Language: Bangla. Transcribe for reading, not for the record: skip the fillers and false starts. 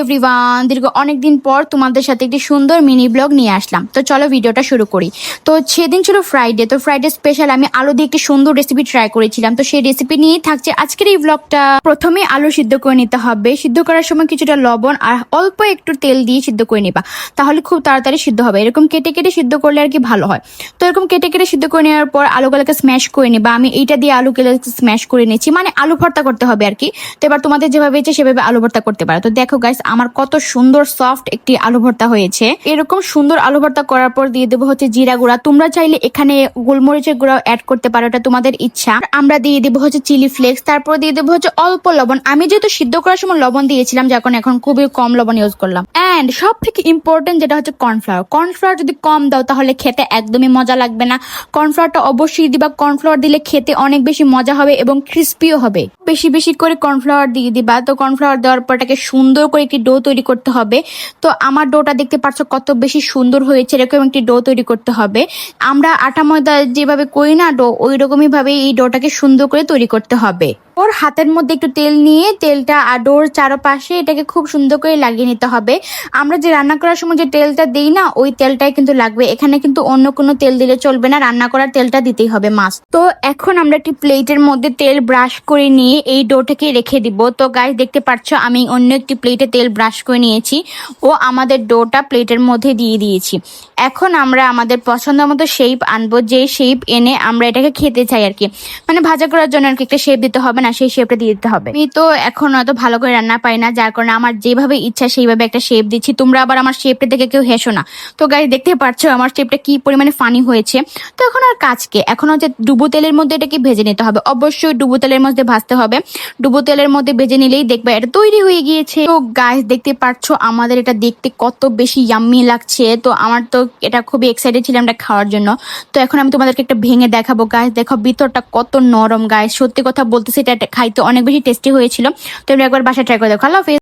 এভরিওয়ান, দীর্ঘ অনেকদিন পর তোমাদের সাথে একটি সুন্দর মিনি ব্লগ নিয়ে আসলাম। তো চলো ভিডিওটা শুরু করি। তো সেদিন ছিল ফ্রাইডে, তো ফ্রাইডে স্পেশাল আমি আলু দিয়ে একটি সুন্দর রেসিপি ট্রাই করেছিলাম। তো সেই রেসিপি নিয়েই থাকছে আজকের এই ব্লগটা। প্রথমে আলু সিদ্ধ করে নিতে হবে। সিদ্ধ করার সময় কিছুটা লবণ আর অল্প একটু তেল দিয়ে সিদ্ধ করে নিবা, তাহলে খুব তাড়াতাড়ি সিদ্ধ হবে। এরকম কেটে কেটে সিদ্ধ করলে আর কি ভালো হয়। তো এরকম কেটে কেটে সিদ্ধ করে নেওয়ার পর আলুগুলোকে স্ম্যাশ করে নিবা। আমি এইটা দিয়ে আলুগুলোকে স্ম্যাশ করে নিয়েছি, মানে আলু ভর্তা করতে হবে আর কি। তো এবার তোমাদের যেভাবে ইচ্ছে সেভাবে আলু ভর্তা করতে পারো। তো দেখো গাইস, আমার কত সুন্দর সফট একটি আলু ভর্তা হয়েছে। এরকম সুন্দর আলু ভর্তা করার পর দিয়ে দেবো হচ্ছে জিরা গুঁড়া। তোমরা চাইলে এখানে গোলমরিচের গুঁড়া অ্যাড করতে পারো, এটা তোমাদের ইচ্ছা। আমরা দিয়ে দেবো হচ্ছে চিলি ফ্লেক্স, তারপর দিয়ে দেবো হচ্ছে অল্প লবণ। আমি যেহেতু সিদ্ধ করার সময় লবণ দিয়েছিলাম, যখন এখন খুবই কম লবণ ইউজ করলাম। অ্যান্ড সব থেকে ইম্পর্টেন্ট যেটা হচ্ছে কর্নফ্লাওয়ার। কর্নফ্লাওয়ার যদি কম দাও তাহলে খেতে একদমই মজা লাগবে না। কর্নফ্লাওয়ারটা অবশ্যই দিবা। কর্নফ্লাওয়ার দিলে খেতে অনেক বেশি মজা হবে এবং ক্রিস্পিও হবে। বেশি বেশি করে কর্নফ্লাওয়ার দিয়ে দিবা। তো কর্নফ্লাওয়ার দেওয়ার পর এটাকে সুন্দর করে একটি ডো তৈরি করতে হবে। তো আমার ডোটা দেখতে পাচ্ছ কত বেশি সুন্দর হয়েছে। এরকম একটি ডো তৈরি করতে হবে। আমরা আটা ময়দা যেভাবে করি না ডো, ওই রকমই ভাবে এই ডোটাকে সুন্দর করে তৈরি করতে হবে। ওর হাতের মধ্যে একটু তেল নিয়ে তেলটা ডোর চারপাশে এটাকে খুব সুন্দর করে লাগিয়ে নিতে হবে। আমরা যে রান্না করার সময় যে তেলটা দিই না, ওই তেলটাই কিন্তু লাগবে। এখানে কিন্তু অন্য কোনো তেল দিলে চলবে না, রান্না করার তেলটা দিতেই হবে মাস্ট। তো এখন আমরা একটি প্লেটের মধ্যে তেল ব্রাশ করে নিয়ে এই ডোটাকে রেখে দিব। তো গাইস দেখতে পাচ্ছ আমি অন্য একটি প্লেটে তেল ব্রাশ করে নিয়েছি ও আমাদের ডোটা প্লেটের মধ্যে দিয়ে দিয়েছি। এখন আমরা আমাদের পছন্দ মতো শেপ আনবো, যে শেপ এনে আমরা এটাকে খেতে চাই আর কি। মানে ভাজা করার জন্য আর কি একটা শেপ দিতে হবে না, সেই শেপটা দিয়ে দিতে হবে। আমি তো এখন অত ভালো করে রান্না পাই না, যার কারণে আমার যেভাবে ইচ্ছা সেইভাবে একটা শেপ দিচ্ছি। তোমরা আবার আমার শেপটা দেখে কেউ হেসো না। তো গাইস দেখতে পাচ্ছ আমার শেপটা কি পরিমাণে ফানি হয়েছে। তো এখন আর কাজকে এখন হচ্ছে ডুবো তেলের মধ্যে এটাকে ভেজে নিতে হবে। অবশ্যই ডুবো তেলের মধ্যে ভাজতে হবে। ডুবো তেলের মধ্যে ভেজে নিলেই দেখবে এটা তৈরি হয়ে গিয়েছে। তো গাইস দেখতে পাচ্ছ আমাদের এটা দেখতে কত বেশি ইয়াম্মি লাগছে। তো আমার তো এটা খুবই এক্সাইটেড ছিলাম এটা খাওয়ার জন্য। তো এখন আমি তোমাদেরকে একটা ভেঙে দেখাবো। গাইস দেখো ভিতরটা কত নরম। গাইস সত্যি কথা বলতেছি, এটা খাইতে অনেক বেশি টেস্টি হয়েছিল। তোমরা একবার বাসায় ট্রাই করে দেখো। আল্লাহ হাফেজ।